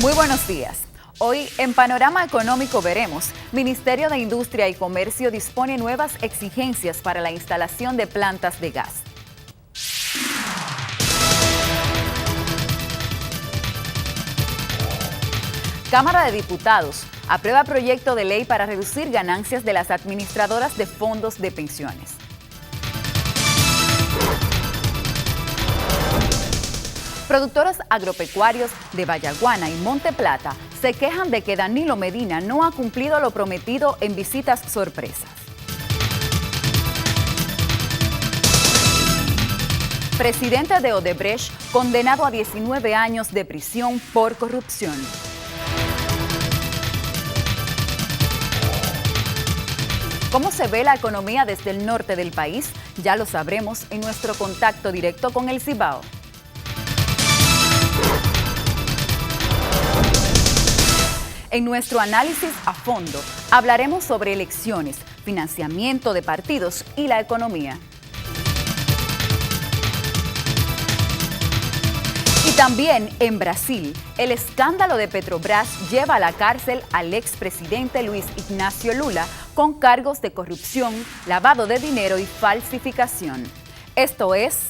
Muy buenos días. Hoy en Panorama Económico veremos, Ministerio de Industria y Comercio dispone nuevas exigencias para la instalación de plantas de gas. Cámara de Diputados aprueba proyecto de ley para reducir ganancias de las administradoras de fondos de pensiones. Productores agropecuarios de Vallaguana y Monte Plata se quejan de que Danilo Medina no ha cumplido lo prometido en visitas sorpresas. Presidente de Odebrecht condenado a 19 años de prisión por corrupción. ¿Cómo se ve la economía desde el norte del país? Ya lo sabremos en nuestro contacto directo con el Cibao. En nuestro análisis a fondo, hablaremos sobre elecciones, financiamiento de partidos y la economía. Y también en Brasil, el escándalo de Petrobras lleva a la cárcel al expresidente Luis Ignacio Lula con cargos de corrupción, lavado de dinero y falsificación. Esto es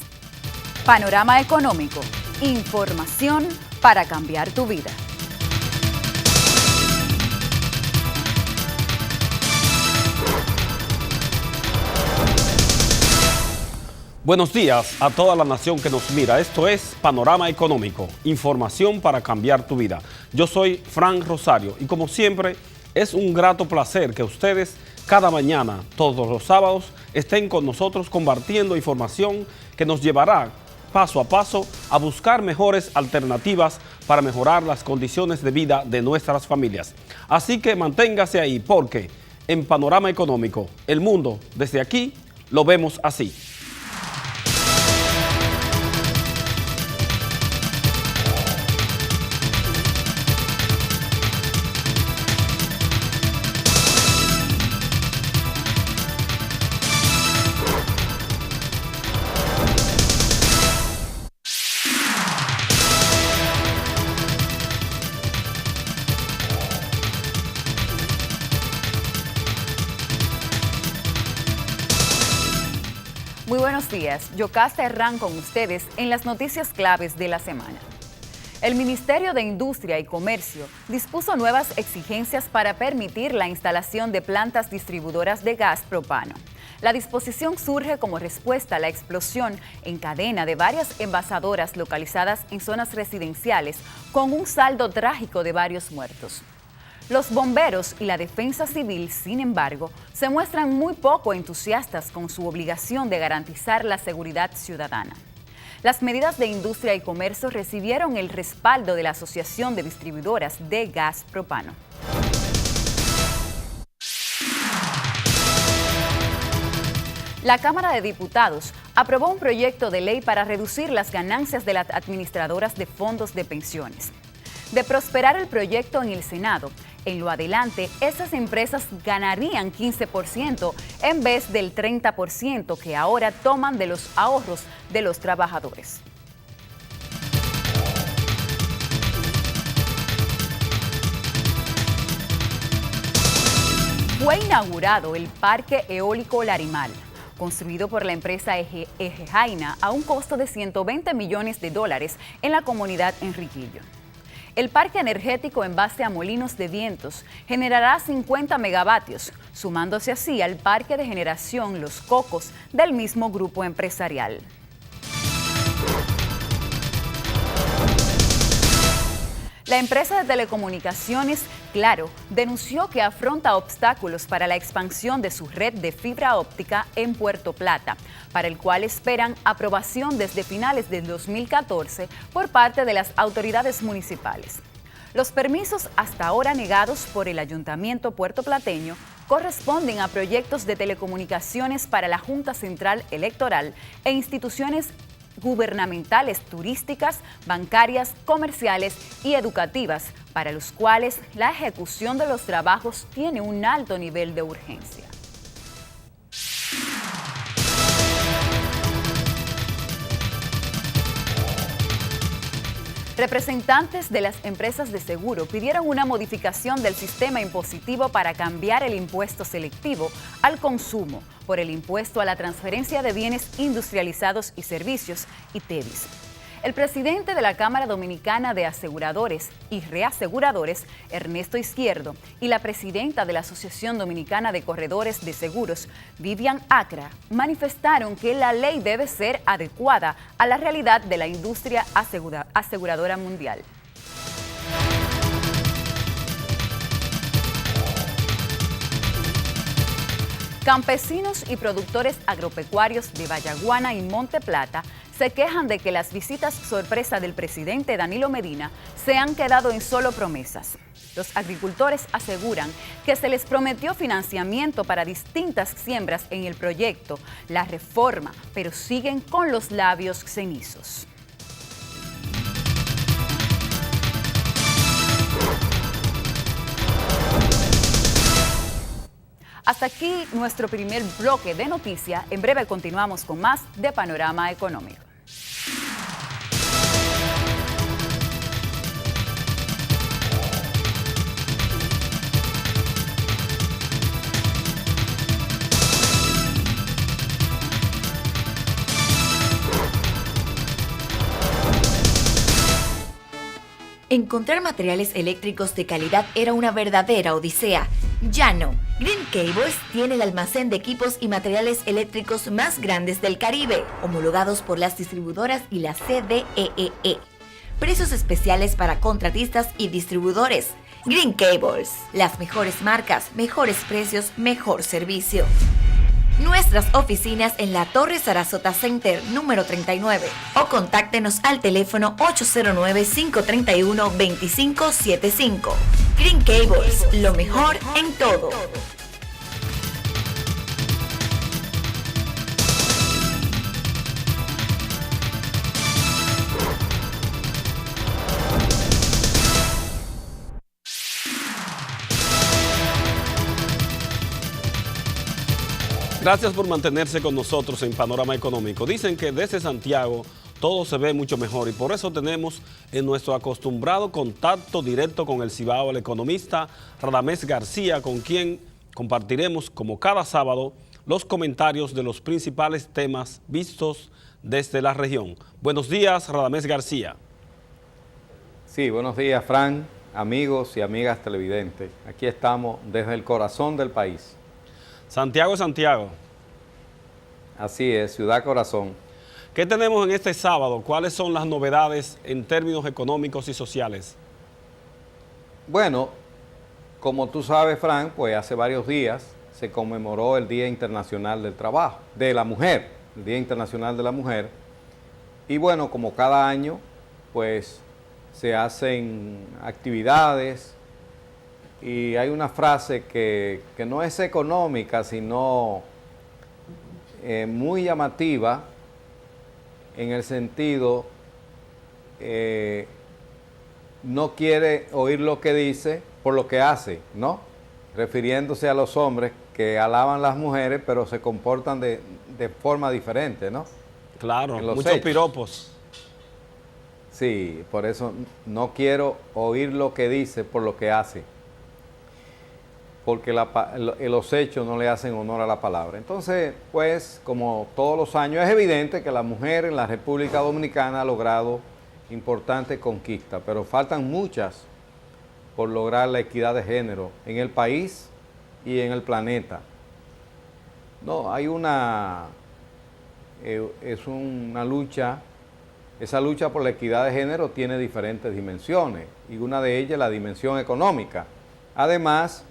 Panorama Económico, información para cambiar tu vida. Buenos días a toda la nación que nos mira. Esto es Panorama Económico, información para cambiar tu vida. Yo soy Frank Rosario y como siempre es un grato placer que ustedes cada mañana, todos los sábados, estén con nosotros compartiendo información que nos llevará paso a paso a buscar mejores alternativas para mejorar las condiciones de vida de nuestras familias. Así que manténgase ahí porque en Panorama Económico, el mundo desde aquí lo vemos así. Muy buenos días, Yocasta Herrán con ustedes en las noticias claves de la semana. El Ministerio de Industria y Comercio dispuso nuevas exigencias para permitir la instalación de plantas distribuidoras de gas propano. La disposición surge como respuesta a la explosión en cadena de varias envasadoras localizadas en zonas residenciales con un saldo trágico de varios muertos. Los bomberos y la defensa civil, sin embargo, se muestran muy poco entusiastas con su obligación de garantizar la seguridad ciudadana. Las medidas de industria y comercio recibieron el respaldo de la Asociación de Distribuidoras de Gas Propano. La Cámara de Diputados aprobó un proyecto de ley para reducir las ganancias de las administradoras de fondos de pensiones. De prosperar el proyecto en el Senado, en lo adelante, esas empresas ganarían 15% en vez del 30% que ahora toman de los ahorros de los trabajadores. Fue inaugurado el Parque Eólico Larimar, construido por la empresa Ejejaina a un costo de $120 millones en la comunidad Enriquillo. El parque energético en base a molinos de vientos generará 50 megavatios, sumándose así al parque de generación Los Cocos del mismo grupo empresarial. La empresa de telecomunicaciones Claro denunció que afronta obstáculos para la expansión de su red de fibra óptica en Puerto Plata, para el cual esperan aprobación desde finales del 2014 por parte de las autoridades municipales. Los permisos hasta ahora negados por el Ayuntamiento puertoplateño corresponden a proyectos de telecomunicaciones para la Junta Central Electoral e instituciones gubernamentales turísticas, bancarias, comerciales y educativas, para los cuales la ejecución de los trabajos tiene un alto nivel de urgencia. Representantes de las empresas de seguro pidieron una modificación del sistema impositivo para cambiar el impuesto selectivo al consumo por el impuesto a la transferencia de bienes industrializados y servicios, ITEVIS. El presidente de la Cámara Dominicana de Aseguradores y Reaseguradores, Ernesto Izquierdo, y la presidenta de la Asociación Dominicana de Corredores de Seguros, Vivian Acra, manifestaron que la ley debe ser adecuada a la realidad de la industria aseguradora mundial. Campesinos y productores agropecuarios de Vallaguana y Monte Plata se quejan de que las visitas sorpresa del presidente Danilo Medina se han quedado en solo promesas. Los agricultores aseguran que se les prometió financiamiento para distintas siembras en el proyecto La Reforma, pero siguen con los labios cenizos. Hasta aquí nuestro primer bloque de noticias. En breve continuamos con más de Panorama Económico. Encontrar materiales eléctricos de calidad era una verdadera odisea. Ya no. Green Cables tiene el almacén de equipos y materiales eléctricos más grandes del Caribe, homologados por las distribuidoras y la CDEE. Precios especiales para contratistas y distribuidores. Green Cables. Las mejores marcas, mejores precios, mejor servicio. Nuestras oficinas en la Torre Sarasota Center número 39 o contáctenos al teléfono 809-531-2575. Green Cables, lo mejor en todo. Gracias por mantenerse con nosotros en Panorama Económico. Dicen que desde Santiago todo se ve mucho mejor y por eso tenemos en nuestro acostumbrado contacto directo con el Cibao, el economista Radamés García, con quien compartiremos como cada sábado los comentarios de los principales temas vistos desde la región. Buenos días, Radamés García. Sí, buenos días, Fran, amigos y amigas televidentes. Aquí estamos desde el corazón del país. Santiago, Santiago. Así es, ciudad corazón. ¿Qué tenemos en este sábado? ¿Cuáles son las novedades en términos económicos y sociales? Bueno, como tú sabes, Fran, pues hace varios días se conmemoró el Día Internacional del Trabajo, de la Mujer, el Día Internacional de la Mujer. Y bueno, como cada año, pues se hacen actividades. Y hay una frase que no es económica, sino muy llamativa en el sentido, no quiere oír lo que dice por lo que hace, ¿no? Refiriéndose a los hombres que alaban a las mujeres, pero se comportan de forma diferente, ¿no? Claro, muchos hechos. piropos. Sí, por eso no quiero oír lo que dice por lo que hace, porque los hechos no le hacen honor a la palabra. Entonces, pues, como todos los años, es evidente que la mujer en la República Dominicana ha logrado importantes conquistas, pero faltan muchas por lograr la equidad de género en el país y en el planeta. No, hay es una lucha, esa lucha por la equidad de género tiene diferentes dimensiones, y una de ellas es la dimensión económica. Además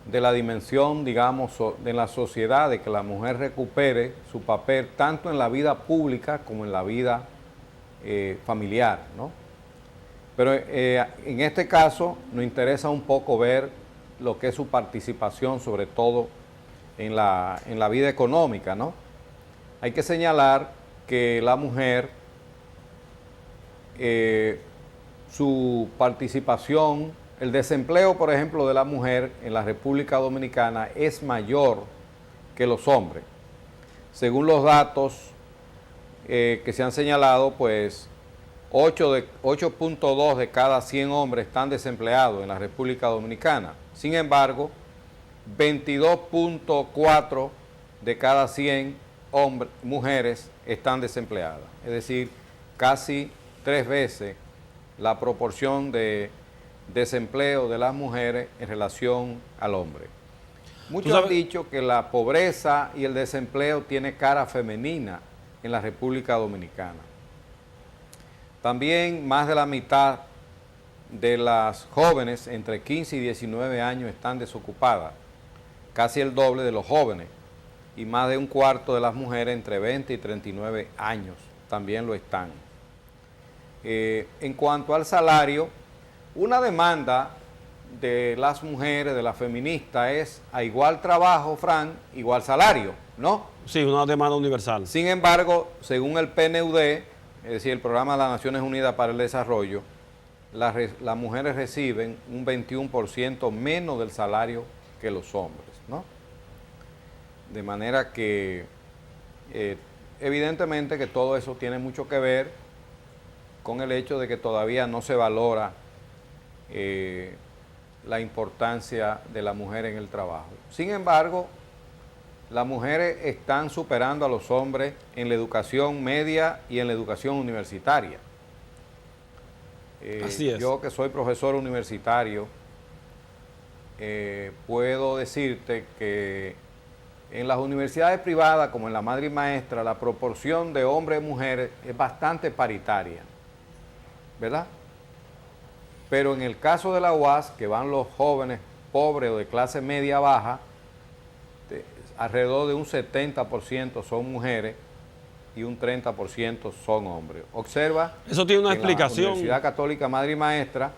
de la dimensión, digamos, de la sociedad, de que la mujer recupere su papel tanto en la vida pública como en la vida familiar, ¿no? Pero en este caso nos interesa un poco ver lo que es su participación, sobre todo en la vida económica, ¿no? Hay que señalar que la mujer, su participación, el desempleo, por ejemplo, de la mujer en la República Dominicana es mayor que los hombres. Según los datos que se han señalado, pues 8.2 de cada 100 hombres están desempleados en la República Dominicana. Sin embargo, 22.4 de cada 100 mujeres están desempleadas. Es decir, casi 3 veces la proporción de desempleo de las mujeres en relación al hombre. Muchos han dicho que la pobreza y el desempleo tiene cara femenina en la República Dominicana. También más de la mitad de las jóvenes entre 15 y 19 años están desocupadas, casi el doble de los jóvenes, y más de un cuarto de las mujeres entre 20 y 39 años también lo están. En cuanto al salario, una demanda de las mujeres, de las feministas, es a igual trabajo, Fran, igual salario, ¿no? Sí, una demanda universal. Sin embargo, según el PNUD, es decir, el Programa de las Naciones Unidas para el Desarrollo, las mujeres reciben un 21% menos del salario que los hombres, ¿no? De manera que, evidentemente que todo eso tiene mucho que ver con el hecho de que todavía no se valora la importancia de la mujer en el trabajo. Sin embargo, las mujeres están superando a los hombres en la educación media y en la educación universitaria. Así es. Yo que soy profesor universitario, puedo decirte que en las universidades privadas, como en la Madre y Maestra, la proporción de hombres y mujeres es bastante paritaria, ¿verdad? Pero en el caso de la UAS, que van los jóvenes pobres o de clase media baja, alrededor de un 70% son mujeres y un 30% son hombres. Observa, eso tiene una explicación. En la Universidad Católica Madre y Maestra,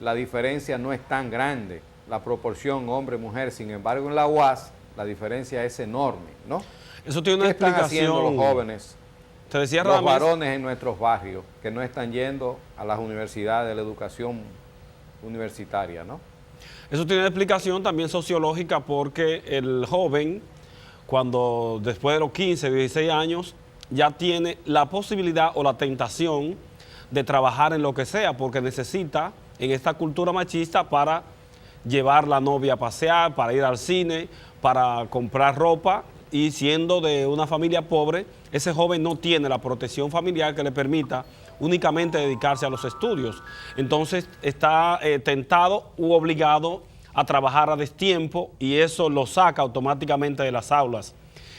la diferencia no es tan grande, la proporción hombre-mujer. Sin embargo, en la UAS, la diferencia es enorme, ¿no? Eso tiene una ¿Qué están explicación. haciendo los jóvenes, Te decía los Radamés, varones en nuestros barrios, que no están yendo a las universidades de la educación universitaria, ¿no? eso tiene una explicación también sociológica, porque el joven, cuando después de los 15, 16 años, ya tiene la posibilidad o la tentación de trabajar en lo que sea, porque necesita en esta cultura machista para llevar la novia a pasear, para ir al cine, para comprar ropa, y siendo de una familia pobre, ese joven no tiene la protección familiar que le permita únicamente dedicarse a los estudios. Entonces está tentado u obligado a trabajar a destiempo, y eso lo saca automáticamente de las aulas.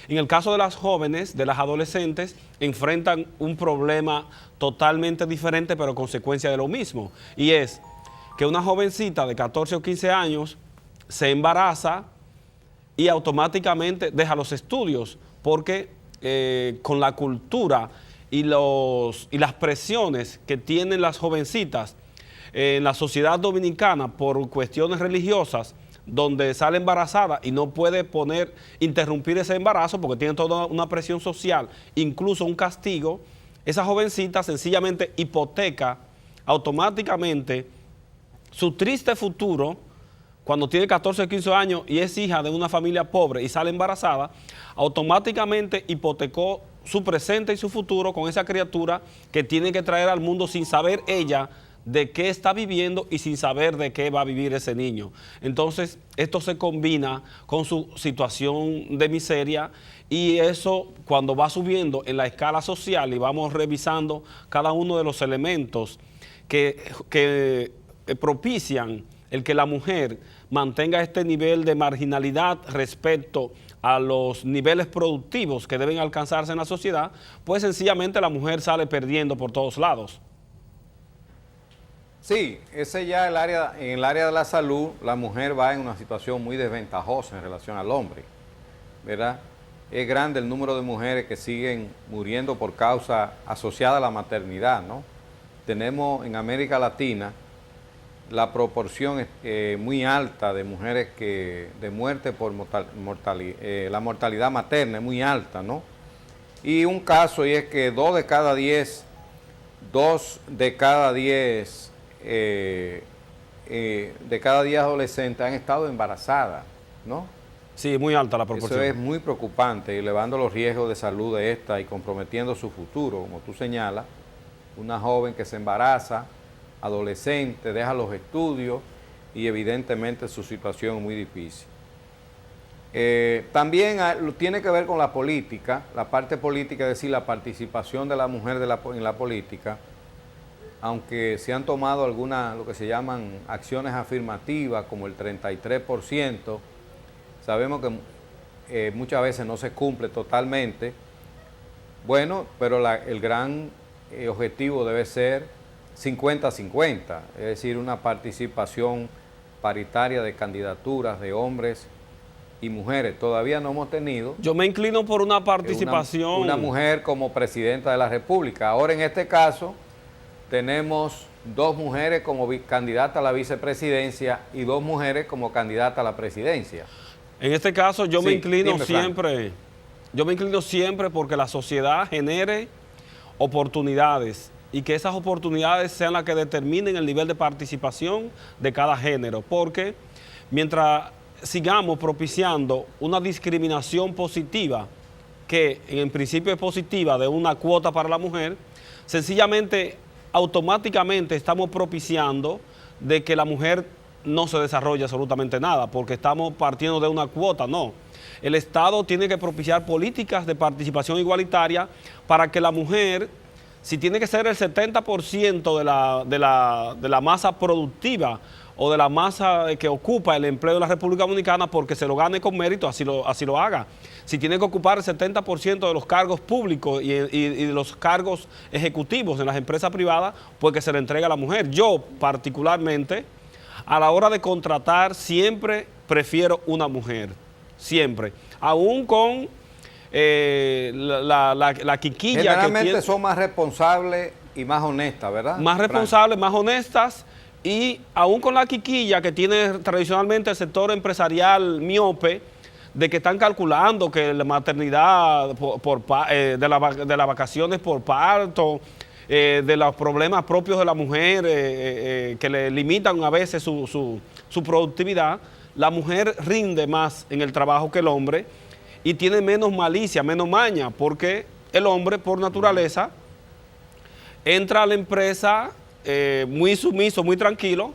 En el caso de las jóvenes, de las adolescentes, enfrentan un problema totalmente diferente, pero consecuencia de lo mismo, y es que una jovencita de 14 o 15 años se embaraza y automáticamente deja los estudios, porque con la cultura y las presiones que tienen las jovencitas en la sociedad dominicana por cuestiones religiosas, donde sale embarazada y no puede interrumpir ese embarazo porque tiene toda una presión social, incluso un castigo, esa jovencita sencillamente hipoteca automáticamente su triste futuro. Cuando tiene 14 o 15 años y es hija de una familia pobre y sale embarazada, automáticamente hipotecó su presente y su futuro con esa criatura que tiene que traer al mundo sin saber ella de qué está viviendo y sin saber de qué va a vivir ese niño. Entonces, esto se combina con su situación de miseria, y eso, cuando va subiendo en la escala social y vamos revisando cada uno de los elementos que propician el que la mujer mantenga este nivel de marginalidad respecto a los niveles productivos que deben alcanzarse en la sociedad, pues sencillamente la mujer sale perdiendo por todos lados. Sí, ese ya en el área de la salud, la mujer va en una situación muy desventajosa en relación al hombre, ¿verdad? Es grande el número de mujeres que siguen muriendo por causa asociada a la maternidad, ¿no? Tenemos en América Latina la proporción muy alta de mujeres de muerte por la mortalidad materna es muy alta, ¿no? Y un caso, y es que 2 de cada 10 adolescentes han estado embarazadas, ¿no? Sí, muy alta la proporción. Eso es muy preocupante, elevando los riesgos de salud de esta y comprometiendo su futuro, como tú señalas, una joven que se embaraza, adolescente, deja los estudios y evidentemente su situación es muy difícil. También tiene que ver con la política, la parte política, es decir, la participación de la mujer en la política, aunque se han tomado algunas, lo que se llaman acciones afirmativas, como el 33%, sabemos que muchas veces no se cumple totalmente. Bueno, pero el gran objetivo debe ser 50-50, es decir, una participación paritaria de candidaturas de hombres y mujeres. Todavía no hemos tenido. Yo me inclino por una participación. Una mujer como presidenta de la República. Ahora en este caso tenemos 2 mujeres como candidatas a la vicepresidencia y 2 mujeres como candidatas a la presidencia. En este caso yo me inclino siempre. Yo me inclino siempre porque la sociedad genere oportunidades y que esas oportunidades sean las que determinen el nivel de participación de cada género, porque mientras sigamos propiciando una discriminación positiva, que en principio es positiva, de una cuota para la mujer, sencillamente, automáticamente estamos propiciando de que la mujer no se desarrolle absolutamente nada, porque estamos partiendo de una cuota, no. El Estado tiene que propiciar políticas de participación igualitaria para que la mujer, si tiene que ser el 70% de la masa productiva o de la masa que ocupa el empleo de la República Dominicana, porque se lo gane con mérito, así lo haga. Si tiene que ocupar el 70% de los cargos públicos y de los cargos ejecutivos en las empresas privadas, pues que se le entregue a la mujer. Yo, particularmente, a la hora de contratar, siempre prefiero una mujer. Siempre. Aún con la quiquilla. Generalmente son más responsables y más honestas, ¿verdad? Más responsables, más honestas. Y aún con la quiquilla que tiene tradicionalmente el sector empresarial miope, de que están calculando que la maternidad, de las vacaciones por parto, de los problemas propios de la mujer, que le limitan a veces su productividad, la mujer rinde más en el trabajo que el hombre y tiene menos malicia, menos maña, porque el hombre por naturaleza entra a la empresa muy sumiso, muy tranquilo,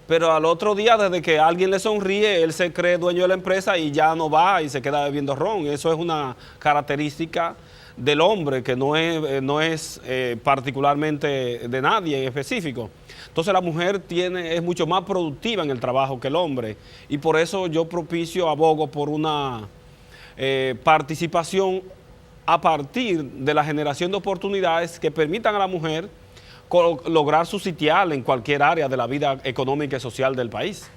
pero al otro día, desde que alguien le sonríe, él se cree dueño de la empresa y ya no va y se queda bebiendo ron. Eso es una característica del hombre que no es particularmente de nadie en específico. Entonces la mujer es mucho más productiva en el trabajo que el hombre, y por eso yo abogo por una participación a partir de la generación de oportunidades que permitan a la mujer lograr su sitial en cualquier área de la vida económica y social del país.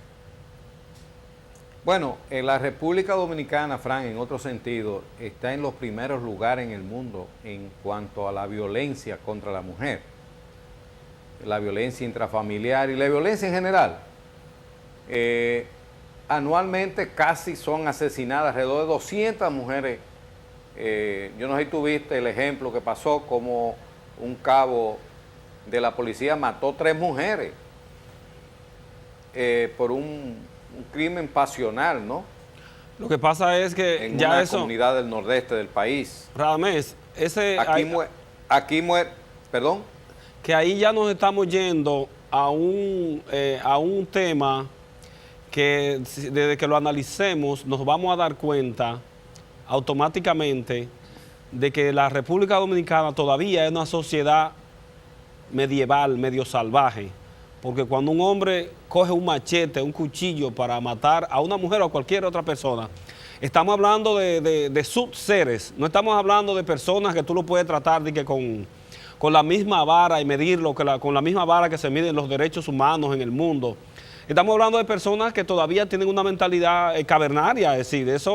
Bueno, en la República Dominicana, Fran, en otro sentido, está en los primeros lugares en el mundo en cuanto a la violencia contra la mujer, la violencia intrafamiliar y la violencia en general. Anualmente casi son asesinadas alrededor de 200 mujeres. Yo no sé si tú viste el ejemplo que pasó, como un cabo de la policía mató 3 mujeres por un crimen pasional, ¿no? Lo que pasa es que en ya una eso, comunidad del nordeste del país. Radamés, perdón. Que ahí ya nos estamos yendo a un tema que desde que lo analicemos nos vamos a dar cuenta automáticamente de que la República Dominicana todavía es una sociedad medieval, medio salvaje, porque cuando un hombre coge un machete, un cuchillo para matar a una mujer o a cualquier otra persona, estamos hablando de subseres, no estamos hablando de personas que tú lo puedes tratar de que con la misma vara y medirlo, con la misma vara que se miden los derechos humanos en el mundo. Estamos hablando de personas que todavía tienen una mentalidad cavernaria, es decir, ese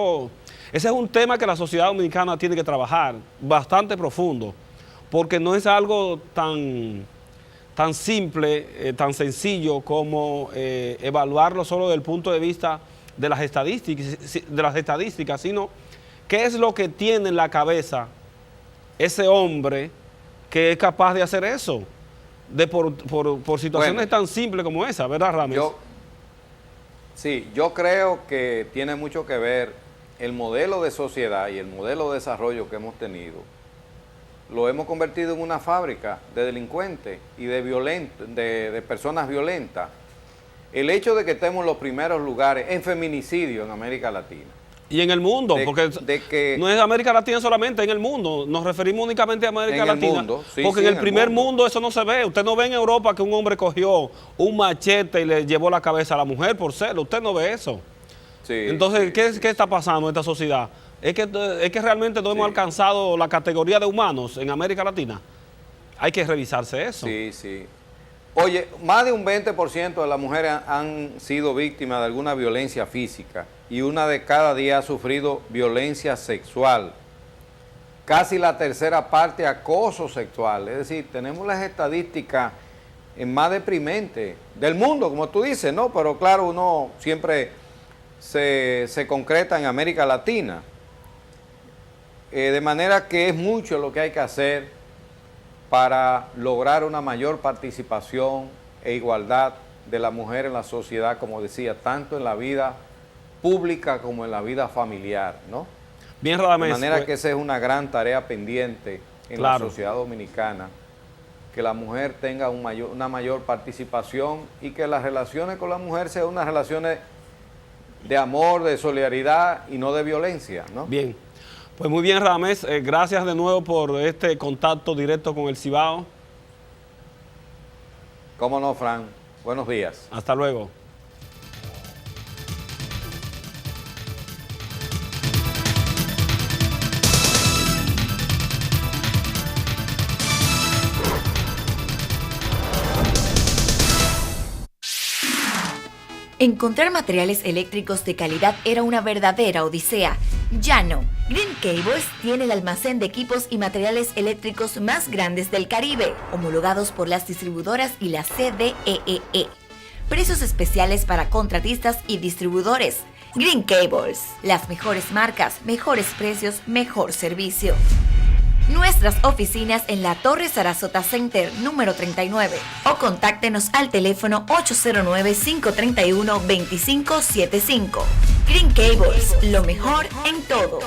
es un tema que la sociedad dominicana tiene que trabajar bastante profundo, porque no es algo tan simple, tan sencillo como evaluarlo solo desde el punto de vista de las estadísticas, sino qué es lo que tiene en la cabeza ese hombre que es capaz de hacer eso, por situaciones tan simples como esa, ¿verdad, Rames? Yo creo que tiene mucho que ver el modelo de sociedad y el modelo de desarrollo que hemos tenido lo hemos convertido en una fábrica de delincuentes y de personas violentas. El hecho de que estemos en los primeros lugares en feminicidio en América Latina. Y en el mundo, porque no es América Latina solamente, en el mundo. Nos referimos únicamente a América Latina. Sí, porque en el primer mundo eso no se ve. Usted no ve en Europa que un hombre cogió un machete y le llevó la cabeza a la mujer por serlo. Usted no ve eso. Sí, entonces, ¿qué está pasando en esta sociedad? Es que realmente no hemos alcanzado la categoría de humanos en América Latina. Hay que revisarse eso. Sí, sí. Oye, más de un 20% de las mujeres han sido víctimas de alguna violencia física y una de cada 10 ha sufrido violencia sexual. Casi la tercera parte acoso sexual. Es decir, tenemos las estadísticas más deprimentes del mundo, como tú dices, ¿no? Pero claro, uno siempre se concreta en América Latina. De manera que es mucho lo que hay que hacer para lograr una mayor participación e igualdad de la mujer en la sociedad, como decía, tanto en la vida pública como en la vida familiar, ¿no? Bien, Radamés. De manera que esa es una gran tarea pendiente en la sociedad dominicana, que la mujer tenga una mayor participación y que las relaciones con la mujer sean unas relaciones de amor, de solidaridad y no de violencia, ¿no? Bien. Pues muy bien, Radamés, gracias de nuevo por este contacto directo con el Cibao. Cómo no, Fran. Buenos días. Hasta luego. Encontrar materiales eléctricos de calidad era una verdadera odisea. Ya no. Green Cables tiene el almacén de equipos y materiales eléctricos más grandes del Caribe, homologados por las distribuidoras y la CDEE. Precios especiales para contratistas y distribuidores. Green Cables. Las mejores marcas, mejores precios, mejor servicio. Nuestras oficinas en la Torre Sarasota Center número 39 o contáctenos al teléfono 809-531-2575. Green Cables, lo mejor en todo.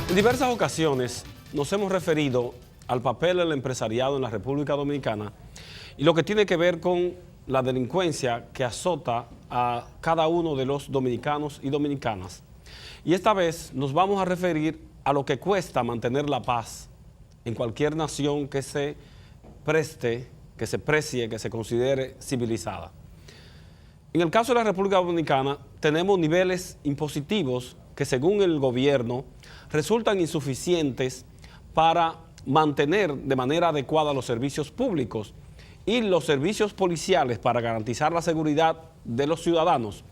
En diversas ocasiones nos hemos referido al papel del empresariado en la República Dominicana y lo que tiene que ver con la delincuencia que azota a cada uno de los dominicanos y dominicanas. Y esta vez nos vamos a referir a lo que cuesta mantener la paz en cualquier nación que se preste, que se precie, que se considere civilizada. En el caso de la República Dominicana tenemos niveles impositivos que según el gobierno resultan insuficientes para mantener de manera adecuada los servicios públicos y los servicios policiales para garantizar la seguridad de los ciudadanos,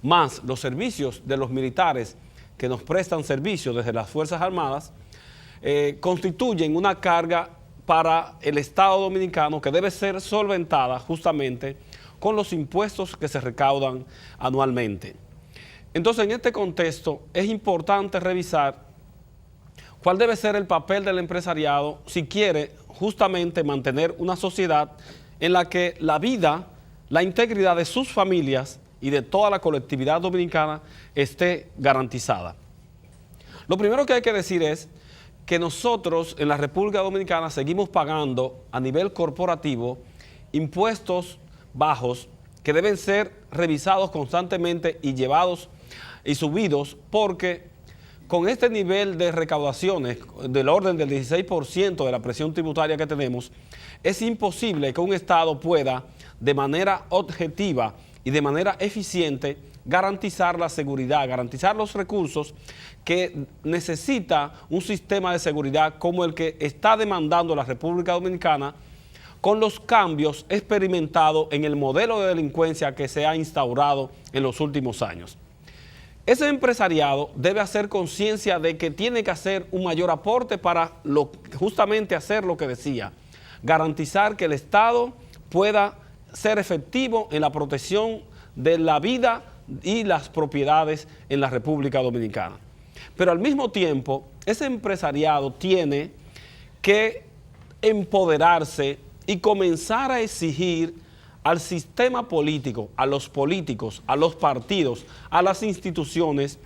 más los servicios de los militares que nos prestan servicios desde las Fuerzas Armadas, constituyen una carga para el Estado dominicano que debe ser solventada justamente con los impuestos que se recaudan anualmente. Entonces, en este contexto es importante revisar cuál debe ser el papel del empresariado si quiere justamente mantener una sociedad en la que la vida, la integridad de sus familias y de toda la colectividad dominicana esté garantizada. Lo primero que hay que decir es que nosotros en la República Dominicana seguimos pagando a nivel corporativo impuestos bajos que deben ser revisados constantemente y llevados y subidos, porque con este nivel de recaudaciones del orden del 16% de la presión tributaria que tenemos, es imposible que un Estado pueda de manera objetiva y de manera eficiente garantizar la seguridad, garantizar los recursos que necesita un sistema de seguridad como el que está demandando la República Dominicana con los cambios experimentados en el modelo de delincuencia que se ha instaurado en los últimos años. Ese empresariado debe hacer conciencia de que tiene que hacer un mayor aporte para justamente hacer lo que decía, garantizar que el Estado pueda ser efectivo en la protección de la vida y las propiedades en la República Dominicana. Pero al mismo tiempo, ese empresariado tiene que empoderarse y comenzar a exigir al sistema político, a los políticos, a los partidos, a las instituciones,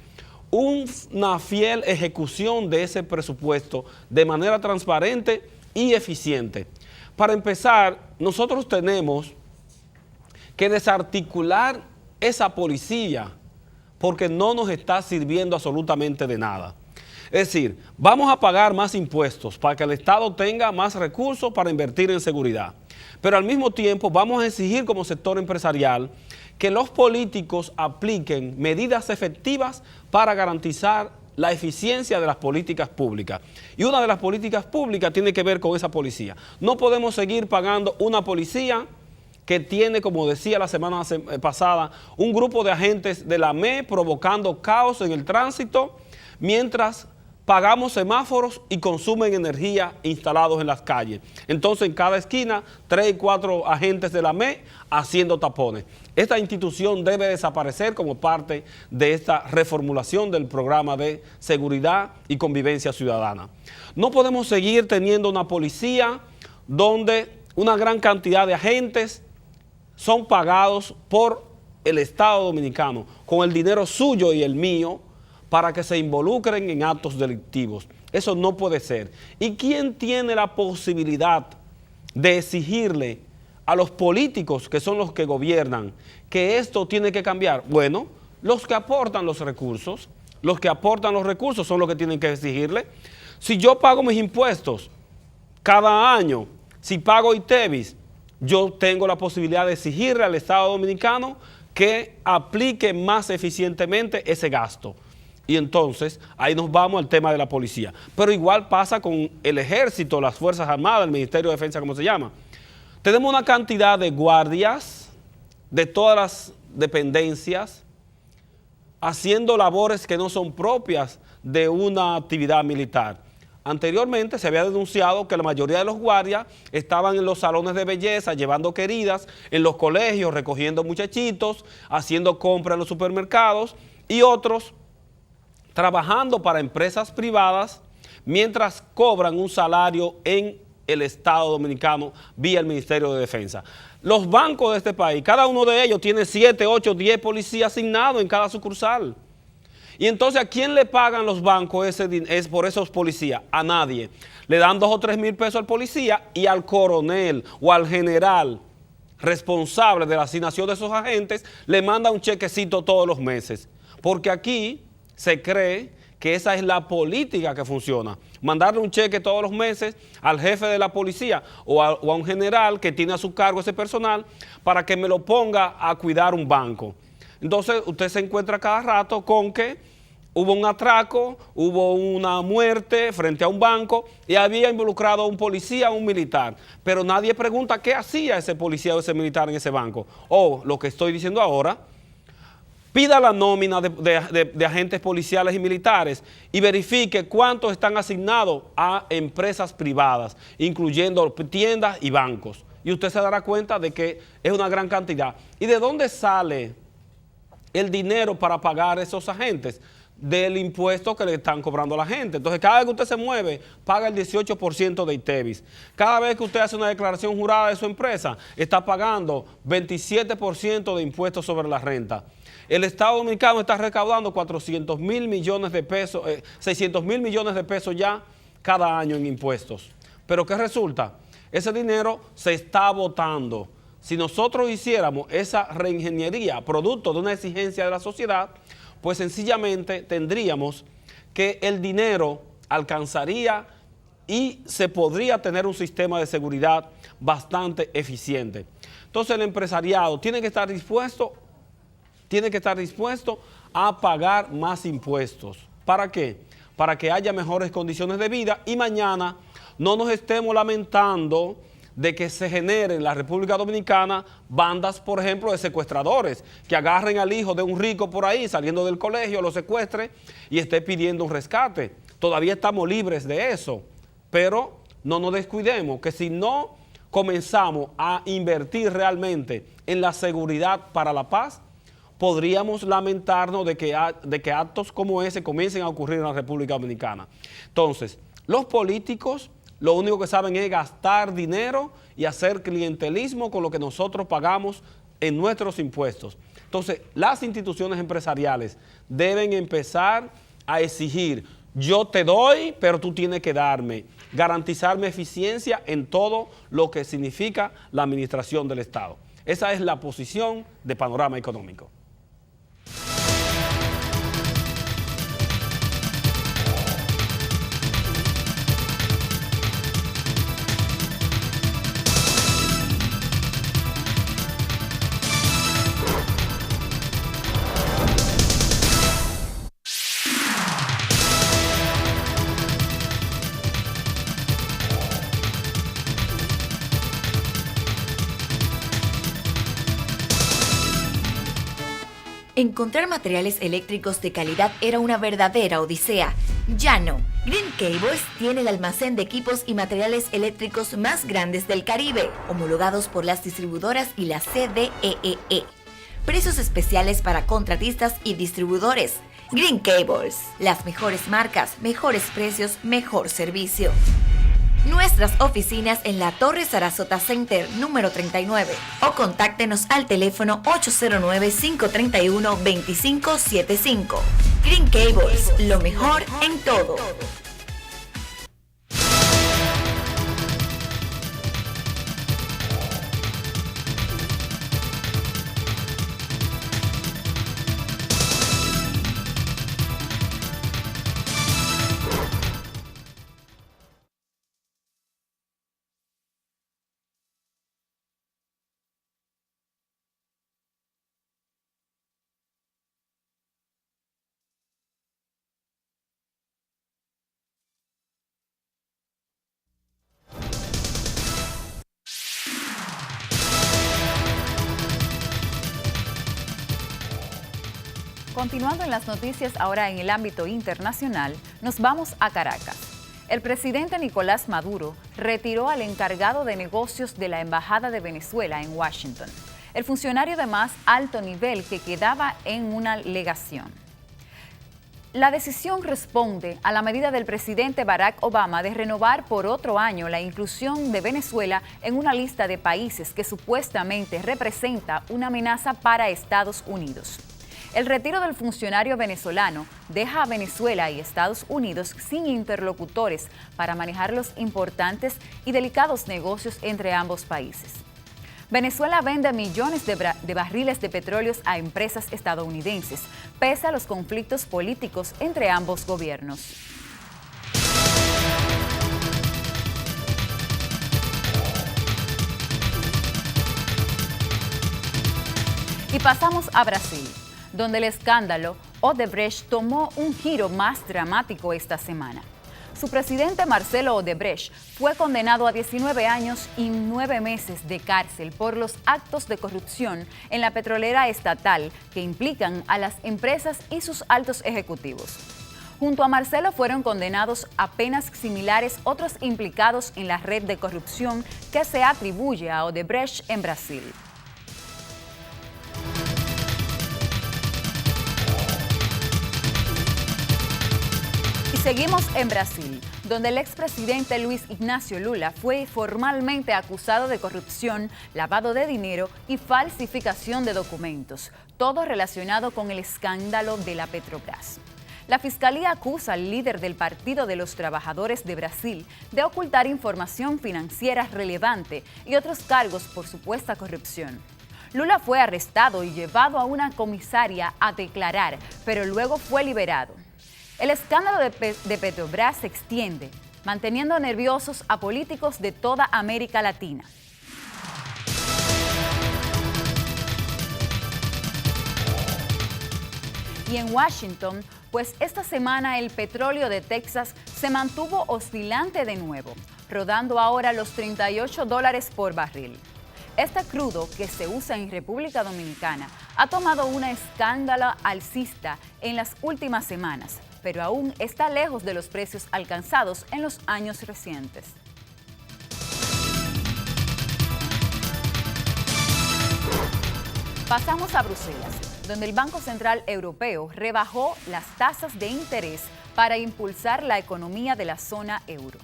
una fiel ejecución de ese presupuesto de manera transparente y eficiente. Para empezar, nosotros tenemos que desarticular esa policía porque no nos está sirviendo absolutamente de nada. Es decir, vamos a pagar más impuestos para que el Estado tenga más recursos para invertir en seguridad. Pero al mismo tiempo vamos a exigir como sector empresarial que los políticos apliquen medidas efectivas para garantizar la eficiencia de las políticas públicas. Y una de las políticas públicas tiene que ver con esa policía. No podemos seguir pagando una policía que tiene, como decía la semana pasada, un grupo de agentes de la ME provocando caos en el tránsito, mientras pagamos semáforos y consumen energía instalados en las calles. Entonces, en cada esquina, 3 y 4 agentes de la ME haciendo tapones. Esta institución debe desaparecer como parte de esta reformulación del programa de seguridad y convivencia ciudadana. No podemos seguir teniendo una policía donde una gran cantidad de agentes son pagados por el Estado Dominicano con el dinero suyo y el mío para que se involucren en actos delictivos. Eso no puede ser. ¿Y quién tiene la posibilidad de exigirle a los políticos, que son los que gobiernan, que esto tiene que cambiar? Bueno, los que aportan los recursos son los que tienen que exigirle. Si yo pago mis impuestos cada año, si pago ITEVIS, yo tengo la posibilidad de exigirle al Estado Dominicano que aplique más eficientemente ese gasto. Y entonces ahí nos vamos al tema de la policía. Pero igual pasa con el ejército, las Fuerzas Armadas, el Ministerio de Defensa, como se llama. Tenemos una cantidad de guardias de todas las dependencias haciendo labores que no son propias de una actividad militar. Anteriormente se había denunciado que la mayoría de los guardias estaban en los salones de belleza, llevando queridas, en los colegios, recogiendo muchachitos, haciendo compras en los supermercados, y otros trabajando para empresas privadas mientras cobran un salario en el Estado Dominicano vía el Ministerio de Defensa. Los bancos de este país, cada uno de ellos tiene 7, 8, 10 policías asignados en cada sucursal. Y entonces, ¿a quién le pagan los bancos por esos policías? A nadie. Le dan 2 o 3 mil pesos al policía y al coronel o al general responsable de la asignación de esos agentes le manda un chequecito todos los meses. Porque aquí se cree que esa es la política que funciona. Mandarle un cheque todos los meses al jefe de la policía o a un general que tiene a su cargo ese personal para que me lo ponga a cuidar un banco. Entonces usted se encuentra cada rato con que hubo un atraco, hubo una muerte frente a un banco y había involucrado a un policía o un militar. Pero nadie pregunta qué hacía ese policía o ese militar en ese banco. O lo que estoy diciendo ahora, pida la nómina de agentes policiales y militares y verifique cuántos están asignados a empresas privadas, incluyendo tiendas y bancos. Y usted se dará cuenta de que es una gran cantidad. ¿Y de dónde sale el dinero para pagar a esos agentes? Del impuesto que le están cobrando a la gente. Entonces, cada vez que usted se mueve, paga el 18% de ITEVIS. Cada vez que usted hace una declaración jurada de su empresa, está pagando 27% de impuestos sobre la renta. El Estado Dominicano está recaudando 400 mil millones de pesos, 600 mil millones de pesos ya cada año en impuestos. Pero ¿qué resulta? Ese dinero se está botando. Si nosotros hiciéramos esa reingeniería, producto de una exigencia de la sociedad, pues sencillamente tendríamos que el dinero alcanzaría y se podría tener un sistema de seguridad bastante eficiente. Entonces el empresariado tiene que estar dispuesto a pagar más impuestos. ¿Para qué? Para que haya mejores condiciones de vida y mañana no nos estemos lamentando de que se generen en la República Dominicana bandas, por ejemplo, de secuestradores, que agarren al hijo de un rico por ahí, saliendo del colegio, lo secuestre y esté pidiendo un rescate. Todavía estamos libres de eso, pero no nos descuidemos, que si no comenzamos a invertir realmente en la seguridad para la paz, podríamos lamentarnos de que actos como ese comiencen a ocurrir en la República Dominicana. Entonces, los políticos lo único que saben es gastar dinero y hacer clientelismo con lo que nosotros pagamos en nuestros impuestos. Entonces, las instituciones empresariales deben empezar a exigir: yo te doy, pero tú tienes que darme, garantizarme eficiencia en todo lo que significa la administración del Estado. Esa es la posición de Panorama Económico. Encontrar materiales eléctricos de calidad era una verdadera odisea. Ya no. Green Cables tiene el almacén de equipos y materiales eléctricos más grandes del Caribe, homologados por las distribuidoras y la CDEE. Precios especiales para contratistas y distribuidores. Green Cables. Las mejores marcas, mejores precios, mejor servicio. Nuestras oficinas en la Torre Sarasota Center número 39 o contáctenos al teléfono 809-531-2575. Green Cables, lo mejor en todo. Continuando en las noticias ahora en el ámbito internacional, nos vamos a Caracas. El presidente Nicolás Maduro retiró al encargado de negocios de la Embajada de Venezuela en Washington, el funcionario de más alto nivel que quedaba en una legación. La decisión responde a la medida del presidente Barack Obama de renovar por otro año la inclusión de Venezuela en una lista de países que supuestamente representa una amenaza para Estados Unidos. El retiro del funcionario venezolano deja a Venezuela y Estados Unidos sin interlocutores para manejar los importantes y delicados negocios entre ambos países. Venezuela vende millones de barriles de petróleo a empresas estadounidenses, pese a los conflictos políticos entre ambos gobiernos. Y pasamos a Brasil, donde el escándalo Odebrecht tomó un giro más dramático esta semana. Su presidente Marcelo Odebrecht fue condenado a 19 años y 9 meses de cárcel por los actos de corrupción en la petrolera estatal que implican a las empresas y sus altos ejecutivos. Junto a Marcelo fueron condenados a penas similares otros implicados en la red de corrupción que se atribuye a Odebrecht en Brasil. Seguimos en Brasil, donde el expresidente Luiz Inácio Lula fue formalmente acusado de corrupción, lavado de dinero y falsificación de documentos, todo relacionado con el escándalo de la Petrobras. La Fiscalía acusa al líder del Partido de los Trabajadores de Brasil de ocultar información financiera relevante y otros cargos por supuesta corrupción. Lula fue arrestado y llevado a una comisaría a declarar, pero luego fue liberado. El escándalo de Petrobras se extiende, manteniendo nerviosos a políticos de toda América Latina. Y en Washington, pues esta semana el petróleo de Texas se mantuvo oscilante de nuevo, rodando ahora los $38 por barril. Este crudo, que se usa en República Dominicana, ha tomado una escándala alcista en las últimas semanas, pero aún está lejos de los precios alcanzados en los años recientes. Pasamos a Bruselas, donde el Banco Central Europeo rebajó las tasas de interés para impulsar la economía de la zona euro.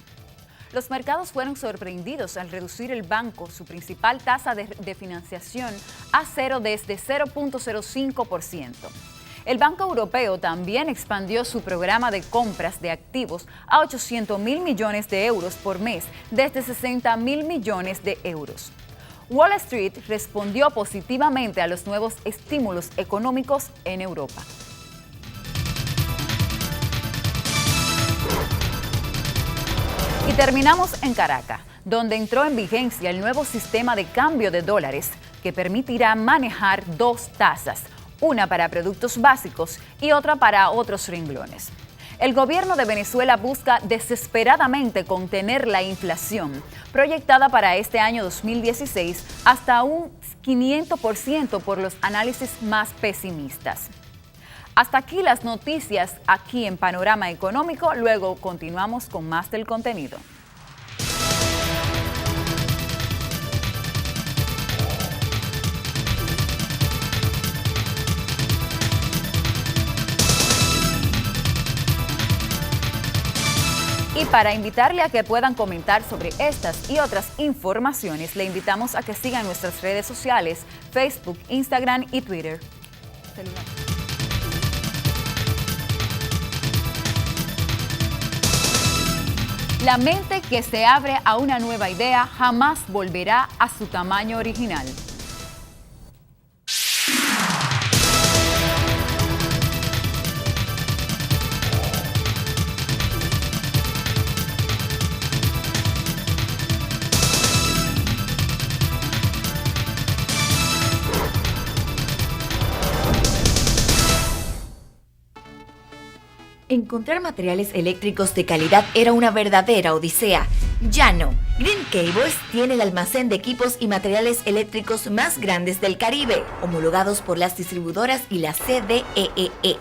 Los mercados fueron sorprendidos al reducir el banco su principal tasa de financiación a cero desde 0.05%. El Banco Europeo también expandió su programa de compras de activos a 800.000 millones de euros por mes desde 60.000 millones de euros. Wall Street respondió positivamente a los nuevos estímulos económicos en Europa. Y terminamos en Caracas, donde entró en vigencia el nuevo sistema de cambio de dólares que permitirá manejar dos tasas, una para productos básicos y otra para otros renglones. El gobierno de Venezuela busca desesperadamente contener la inflación, proyectada para este año 2016 hasta un 500% por los análisis más pesimistas. Hasta aquí las noticias aquí en Panorama Económico, luego continuamos con más del contenido. Y para invitarle a que puedan comentar sobre estas y otras informaciones, le invitamos a que sigan nuestras redes sociales, Facebook, Instagram y Twitter. La mente que se abre a una nueva idea jamás volverá a su tamaño original. Encontrar materiales eléctricos de calidad era una verdadera odisea. Ya no. Green Cables tiene el almacén de equipos y materiales eléctricos más grandes del Caribe, homologados por las distribuidoras y la CDEE.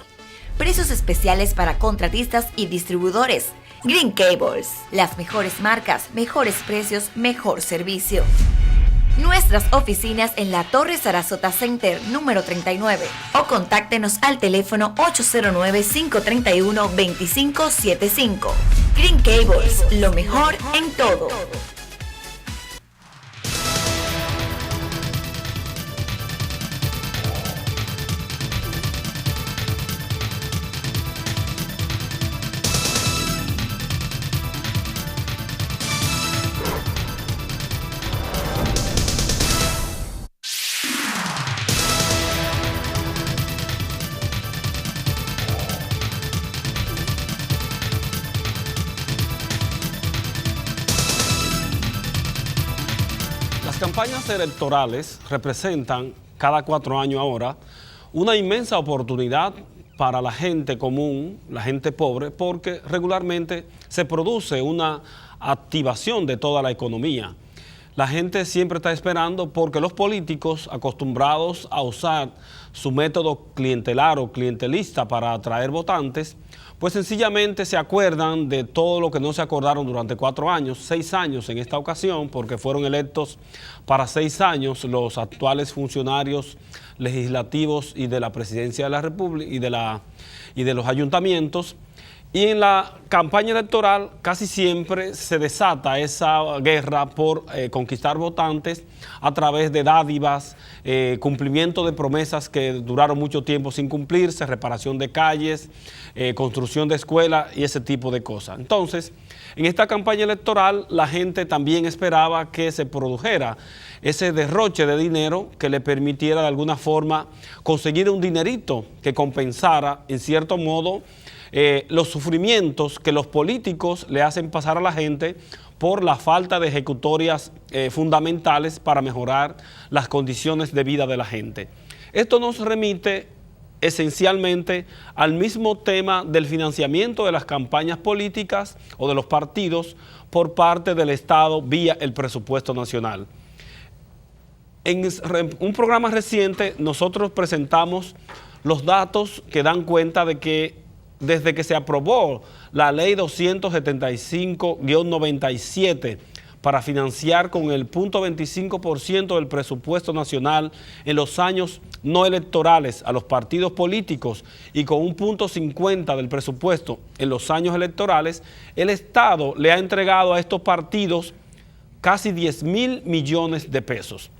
Precios especiales para contratistas y distribuidores. Green Cables. Las mejores marcas, mejores precios, mejor servicio. Nuestras oficinas en la Torre Sarasota Center número 39 o contáctenos al teléfono 809-531-2575. Green Cables, lo mejor en todo. Las campañas electorales representan, cada 4 años ahora, una inmensa oportunidad para la gente común, la gente pobre, porque regularmente se produce una activación de toda la economía. La gente siempre está esperando porque los políticos, acostumbrados a usar su método clientelar o clientelista para atraer votantes, pues sencillamente se acuerdan de todo lo que no se acordaron durante 4 años, 6 años en esta ocasión, porque fueron electos para 6 años los actuales funcionarios legislativos y de la Presidencia de la República y de los ayuntamientos. Y en la campaña electoral casi siempre se desata esa guerra por conquistar votantes a través de dádivas, cumplimiento de promesas que duraron mucho tiempo sin cumplirse, reparación de calles, construcción de escuelas y ese tipo de cosas. Entonces, en esta campaña electoral la gente también esperaba que se produjera ese derroche de dinero que le permitiera de alguna forma conseguir un dinerito que compensara en cierto modo los sufrimientos que los políticos le hacen pasar a la gente por la falta de ejecutorias fundamentales para mejorar las condiciones de vida de la gente. Esto nos remite esencialmente al mismo tema del financiamiento de las campañas políticas o de los partidos por parte del Estado vía el presupuesto nacional. En un programa reciente nosotros presentamos los datos que dan cuenta de que desde que se aprobó la ley 275-97 para financiar con el 0.25% del presupuesto nacional en los años no electorales a los partidos políticos y con un 0.50% del presupuesto en los años electorales, el Estado le ha entregado a estos partidos casi 10.000 millones de pesos.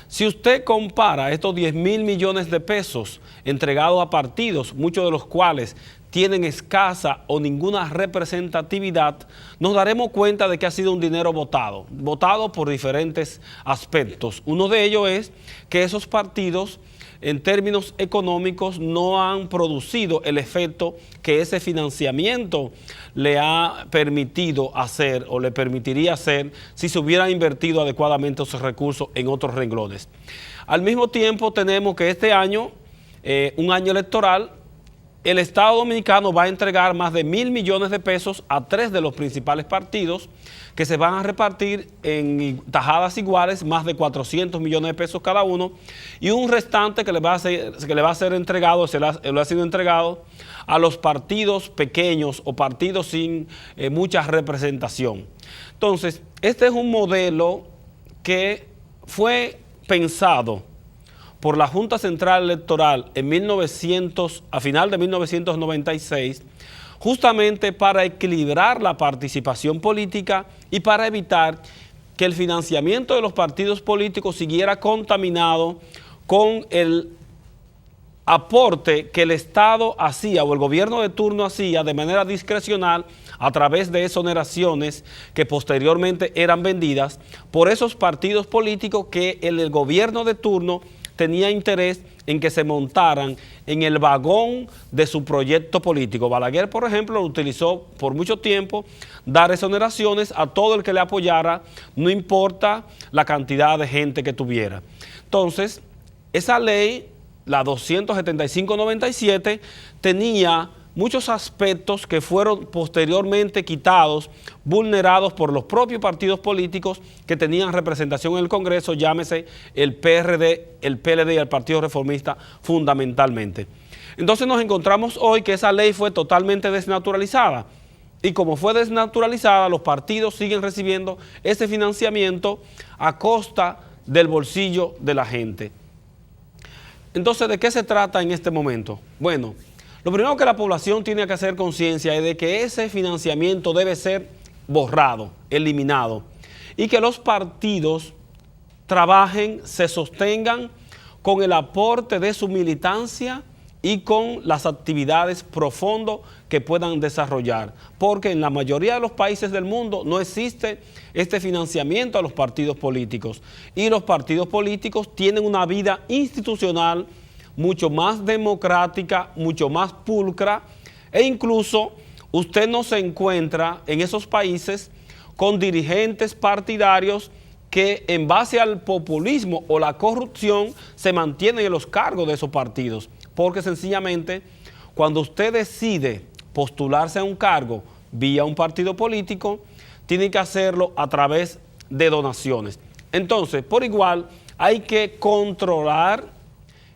Si usted compara estos 10.000 millones de pesos entregados a partidos, muchos de los cuales tienen escasa o ninguna representatividad, nos daremos cuenta de que ha sido un dinero votado por diferentes aspectos. Uno de ellos es que esos partidos, en términos económicos, no han producido el efecto que ese financiamiento le ha permitido hacer o le permitiría hacer si se hubieran invertido adecuadamente esos recursos en otros renglones. Al mismo tiempo tenemos que este año, un año electoral, el Estado Dominicano va a entregar más de 1.000 millones de pesos a 3 de los principales partidos que se van a repartir en tajadas iguales, más de 400 millones de pesos cada uno, y un restante que le va a ser entregado, le ha sido entregado a los partidos pequeños o partidos sin mucha representación. Entonces, este es un modelo que fue pensado por la Junta Central Electoral a final de 1996, justamente para equilibrar la participación política y para evitar que el financiamiento de los partidos políticos siguiera contaminado con el aporte que el Estado hacía o el gobierno de turno hacía de manera discrecional a través de exoneraciones que posteriormente eran vendidas por esos partidos políticos que el gobierno de turno tenía interés en que se montaran en el vagón de su proyecto político. Balaguer, por ejemplo, utilizó por mucho tiempo dar exoneraciones a todo el que le apoyara, no importa la cantidad de gente que tuviera. Entonces, esa ley, la 275/97, tenía muchos aspectos que fueron posteriormente quitados, vulnerados por los propios partidos políticos que tenían representación en el Congreso, llámese el PRD, el PLD y el Partido Reformista fundamentalmente. Entonces nos encontramos hoy que esa ley fue totalmente desnaturalizada y como fue desnaturalizada, los partidos siguen recibiendo ese financiamiento a costa del bolsillo de la gente. Entonces, ¿de qué se trata en este momento? Bueno, lo primero que la población tiene que hacer conciencia es de que ese financiamiento debe ser borrado, eliminado, y que los partidos trabajen, se sostengan con el aporte de su militancia y con las actividades profundas que puedan desarrollar, porque en la mayoría de los países del mundo no existe este financiamiento a los partidos políticos, y los partidos políticos tienen una vida institucional mucho más democrática, mucho más pulcra, e incluso usted no se encuentra en esos países con dirigentes partidarios que en base al populismo o la corrupción se mantienen en los cargos de esos partidos, porque sencillamente cuando usted decide postularse a un cargo vía un partido político, tiene que hacerlo a través de donaciones. Entonces, por igual, hay que controlar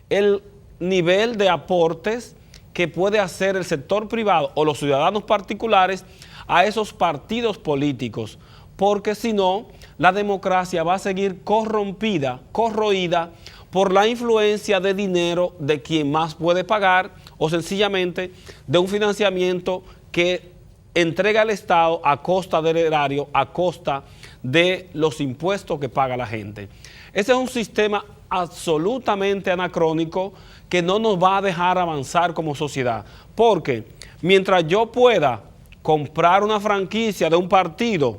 el nivel de aportes que puede hacer el sector privado o los ciudadanos particulares a esos partidos políticos, porque si no, la democracia va a seguir corrompida, corroída por la influencia de dinero de quien más puede pagar o sencillamente de un financiamiento que entrega el Estado a costa del erario, a costa de los impuestos que paga la gente. Ese es un sistema absolutamente anacrónico que no nos va a dejar avanzar como sociedad, porque mientras yo pueda comprar una franquicia de un partido,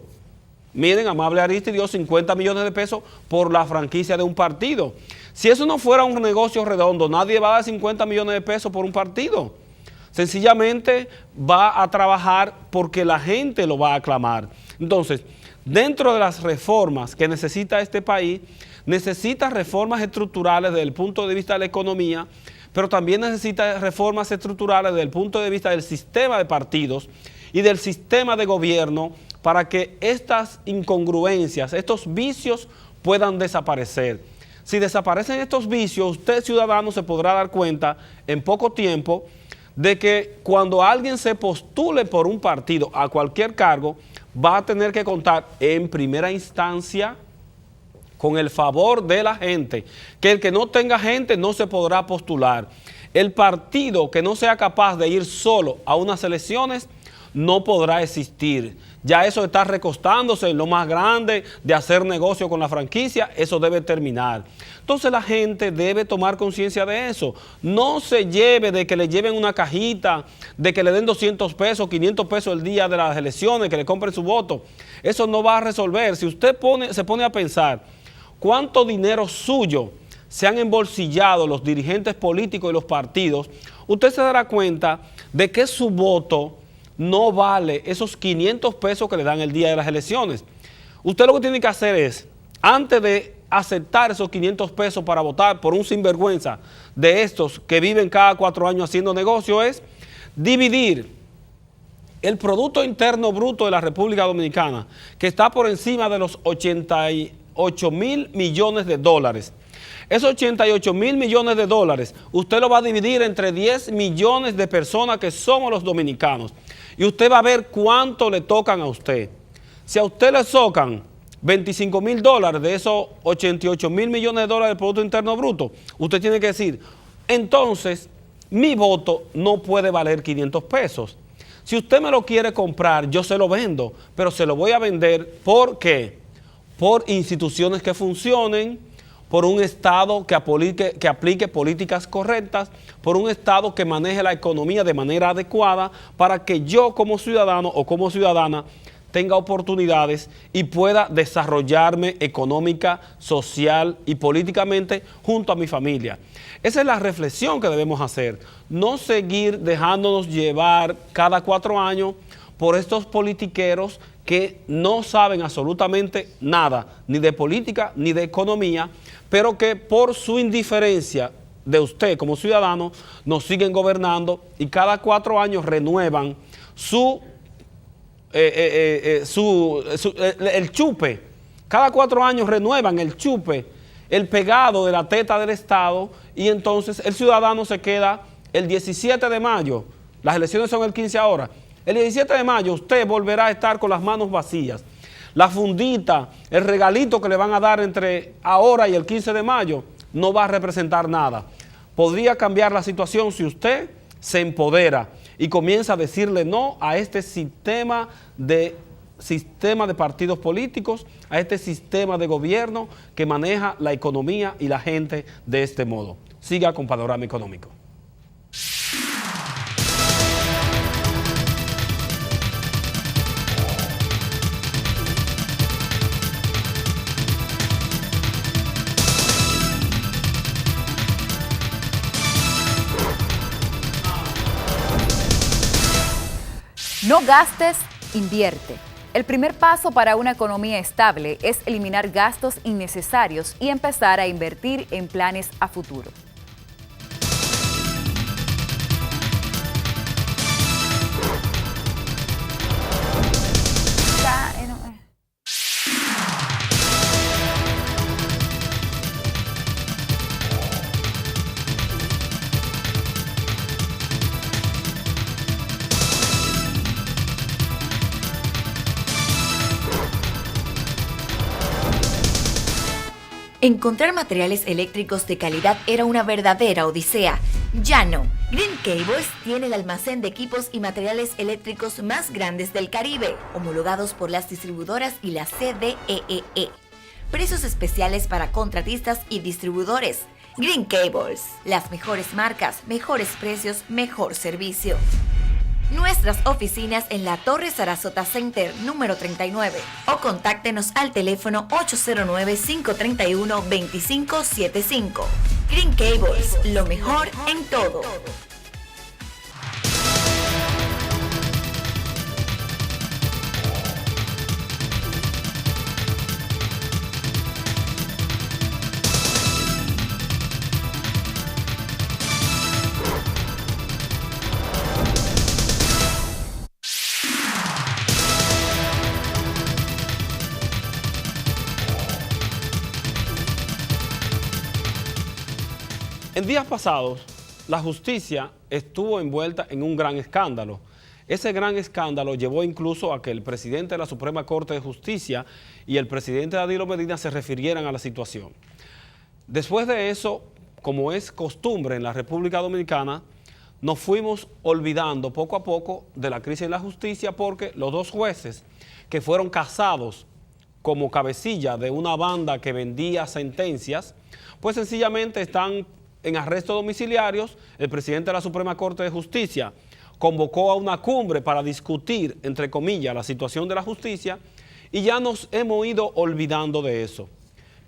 miren, Amable Ariztid dio 50 millones de pesos por la franquicia de un partido. Si eso no fuera un negocio redondo, nadie va a dar 50 millones de pesos por un partido. Sencillamente va a trabajar porque la gente lo va a aclamar. Entonces, dentro de las reformas que necesita este país, necesita reformas estructurales desde el punto de vista de la economía, pero también necesita reformas estructurales desde el punto de vista del sistema de partidos y del sistema de gobierno para que estas incongruencias, estos vicios puedan desaparecer. Si desaparecen estos vicios, usted ciudadano se podrá dar cuenta en poco tiempo de que cuando alguien se postule por un partido a cualquier cargo, va a tener que contar en primera instancia con el favor de la gente, que el que no tenga gente no se podrá postular. El partido que no sea capaz de ir solo a unas elecciones no podrá existir. Ya eso está recostándose en lo más grande de hacer negocio con la franquicia, eso debe terminar. Entonces la gente debe tomar conciencia de eso. No se lleve de que le lleven una cajita, de que le den 200 pesos, 500 pesos el día de las elecciones, que le compren su voto. Eso no va a resolver. Si usted se pone a pensar cuánto dinero suyo se han embolsillado los dirigentes políticos y los partidos, usted se dará cuenta de que su voto no vale esos 500 pesos que le dan el día de las elecciones. Usted lo que tiene que hacer es, antes de aceptar esos 500 pesos para votar por un sinvergüenza de estos que viven cada 4 años haciendo negocio, es dividir el Producto Interno Bruto de la República Dominicana, que está por encima de los 88.000 millones de dólares. Esos 88.000 millones de dólares, usted lo va a dividir entre 10 millones de personas que somos los dominicanos. Y usted va a ver cuánto le tocan a usted. Si a usted le tocan 25.000 dólares de esos 88.000 millones de dólares del Producto Interno Bruto, usted tiene que decir, entonces, mi voto no puede valer 500 pesos. Si usted me lo quiere comprar, yo se lo vendo, pero se lo voy a vender, ¿por qué? Por instituciones que funcionen, por un Estado que aplique políticas correctas, por un Estado que maneje la economía de manera adecuada para que yo como ciudadano o como ciudadana tenga oportunidades y pueda desarrollarme económica, social y políticamente junto a mi familia. Esa es la reflexión que debemos hacer, no seguir dejándonos llevar cada 4 años por estos politiqueros que no saben absolutamente nada, ni de política ni de economía, pero que por su indiferencia de usted como ciudadano nos siguen gobernando y cada 4 años renuevan el chupe. Cada 4 años renuevan el chupe, el pegado de la teta del Estado, y entonces el ciudadano se queda el 17 de mayo, las elecciones son el 15 ahora, el 17 de mayo usted volverá a estar con las manos vacías. La fundita, el regalito que le van a dar entre ahora y el 15 de mayo no va a representar nada. Podría cambiar la situación si usted se empodera y comienza a decirle no a este sistema de partidos políticos, a este sistema de gobierno que maneja la economía y la gente de este modo. Siga con Panorama Económico. No gastes, invierte. El primer paso para una economía estable es eliminar gastos innecesarios y empezar a invertir en planes a futuro. Encontrar materiales eléctricos de calidad era una verdadera odisea. Ya no. Green Cables tiene el almacén de equipos y materiales eléctricos más grandes del Caribe, homologados por las distribuidoras y la CDEE. Precios especiales para contratistas y distribuidores. Green Cables. Las mejores marcas, mejores precios, mejor servicio. Nuestras oficinas en la Torre Sarasota Center número 39 o contáctenos al teléfono 809-531-2575. Green Cables, lo mejor en todo. En días pasados, la justicia estuvo envuelta en un gran escándalo. Ese gran escándalo llevó incluso a que el presidente de la Suprema Corte de Justicia y el presidente Danilo Medina se refirieran a la situación. Después de eso, como es costumbre en la República Dominicana, nos fuimos olvidando poco a poco de la crisis en la justicia, porque los dos jueces que fueron casados como cabecilla de una banda que vendía sentencias, pues sencillamente están en arresto domiciliarios. El presidente de la Suprema Corte de Justicia convocó a una cumbre para discutir, entre comillas, la situación de la justicia, y ya nos hemos ido olvidando de eso.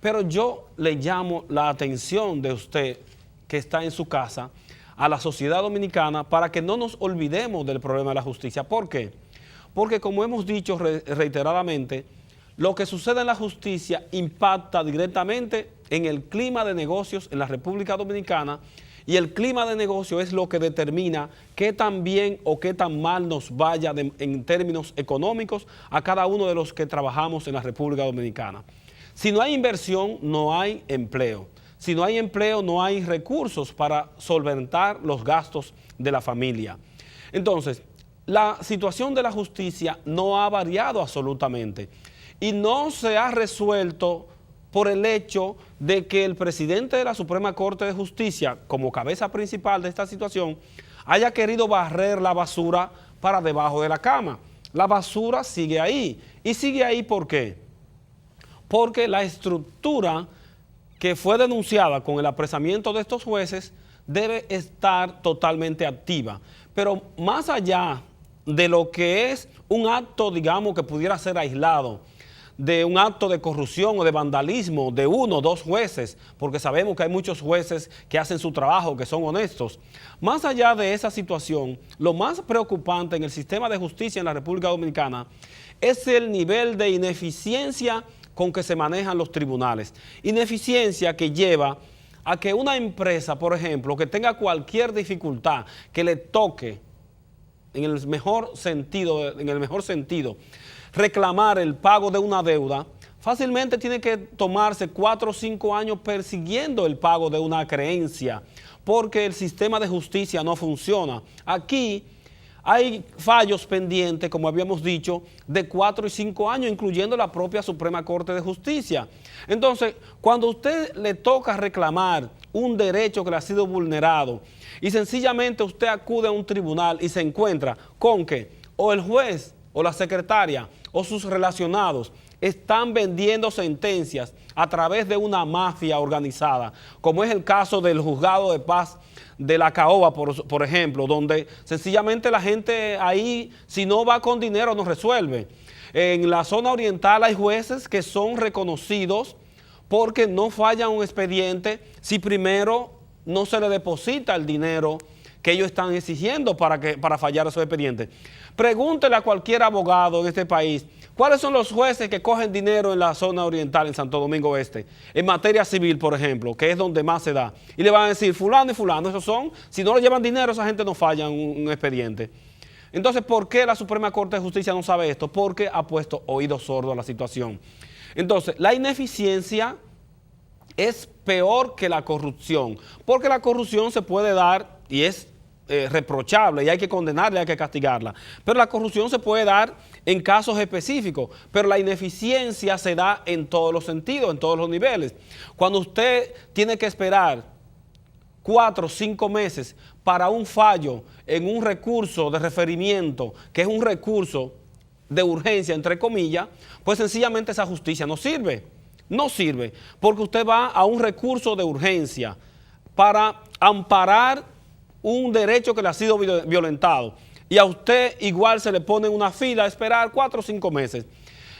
Pero yo le llamo la atención de usted, que está en su casa, a la sociedad dominicana, para que no nos olvidemos del problema de la justicia. ¿Por qué? Porque, como hemos dicho reiteradamente, lo que sucede en la justicia impacta directamente en el clima de negocios en la República Dominicana, y el clima de negocio es lo que determina qué tan bien o qué tan mal nos vaya en términos económicos a cada uno de los que trabajamos en la República Dominicana. Si no hay inversión, no hay empleo. Si no hay empleo, no hay recursos para solventar los gastos de la familia. Entonces, la situación de la justicia no ha variado absolutamente y no se ha resuelto por el hecho de que el presidente de la Suprema Corte de Justicia, como cabeza principal de esta situación, haya querido barrer la basura para debajo de la cama. La basura sigue ahí. ¿Y sigue ahí por qué? Porque la estructura que fue denunciada con el apresamiento de estos jueces debe estar totalmente activa. Pero más allá de lo que es un acto, digamos, que pudiera ser aislado, de un acto de corrupción o de vandalismo de uno o dos jueces, porque sabemos que hay muchos jueces que hacen su trabajo, que son honestos. Más allá de esa situación, lo más preocupante en el sistema de justicia en la República Dominicana es el nivel de ineficiencia con que se manejan los tribunales. Ineficiencia que lleva a que una empresa, por ejemplo, que tenga cualquier dificultad, que le toque, en el mejor sentido, reclamar el pago de una deuda, fácilmente tiene que tomarse 4 o 5 años persiguiendo el pago de una creencia, porque el sistema de justicia no funciona. Aquí hay fallos pendientes, como habíamos dicho, de 4 y 5 años, incluyendo la propia Suprema Corte de Justicia. Entonces, cuando a usted le toca reclamar un derecho que le ha sido vulnerado y sencillamente usted acude a un tribunal y se encuentra con que o el juez o la secretaria o sus relacionados están vendiendo sentencias a través de una mafia organizada, como es el caso del Juzgado de Paz de la Caoba, por ejemplo, donde sencillamente la gente ahí, si no va con dinero, no resuelve. En la zona oriental hay jueces que son reconocidos porque no fallan un expediente si primero no se le deposita el dinero que ellos están exigiendo para fallar esos expedientes. Pregúntele a cualquier abogado en este país, ¿cuáles son los jueces que cogen dinero en la zona oriental, en Santo Domingo Este, en materia civil, por ejemplo, que es donde más se da? Y le van a decir, fulano y fulano, esos son, si no le llevan dinero, esa gente no falla un expediente. Entonces, ¿por qué la Suprema Corte de Justicia no sabe esto? Porque ha puesto oído sordo a la situación. Entonces, la ineficiencia es peor que la corrupción, porque la corrupción se puede dar y es reprochable y hay que condenarla y hay que castigarla, pero la corrupción se puede dar en casos específicos, pero la ineficiencia se da en todos los sentidos, en todos los niveles. Cuando usted tiene que esperar 4 o 5 meses para un fallo en un recurso de referimiento, que es un recurso de urgencia, entre comillas, pues sencillamente esa justicia no sirve. No sirve, porque usted va a un recurso de urgencia para amparar un derecho que le ha sido violentado, y a usted igual se le pone en una fila a esperar 4 o 5 meses.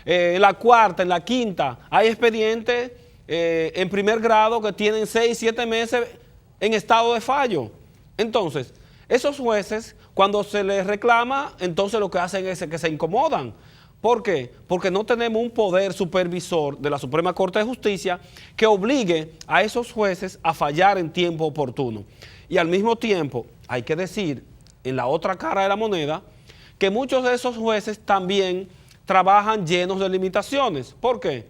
En la cuarta, en la quinta, hay expedientes en primer grado que tienen 6, 7 meses en estado de fallo. Entonces, esos jueces, cuando se les reclama, entonces lo que hacen es que se incomodan. ¿Por qué? Porque no tenemos un poder supervisor de la Suprema Corte de Justicia que obligue a esos jueces a fallar en tiempo oportuno. Y al mismo tiempo, hay que decir, en la otra cara de la moneda, que muchos de esos jueces también trabajan llenos de limitaciones. ¿Por qué?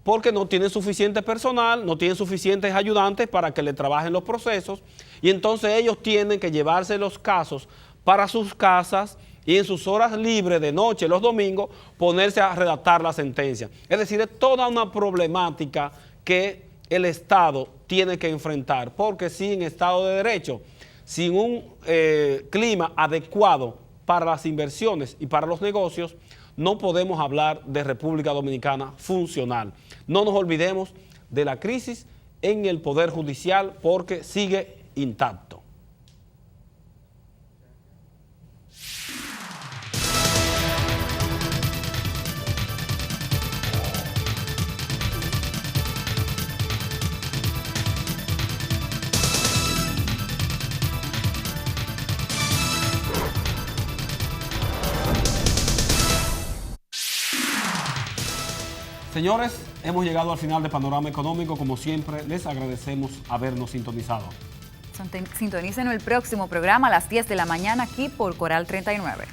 Porque no tienen suficiente personal, no tienen suficientes ayudantes para que le trabajen los procesos, y entonces ellos tienen que llevarse los casos para sus casas y en sus horas libres de noche, los domingos, ponerse a redactar la sentencia. Es decir, es toda una problemática que el Estado tiene que enfrentar, porque sin Estado de Derecho, sin un clima adecuado para las inversiones y para los negocios, no podemos hablar de República Dominicana funcional. No nos olvidemos de la crisis en el Poder Judicial porque sigue intacto. Señores, hemos llegado al final de Panorama Económico. Como siempre, les agradecemos habernos sintonizado. Sintonicen el próximo programa a las 10 de la mañana aquí por Coral 39.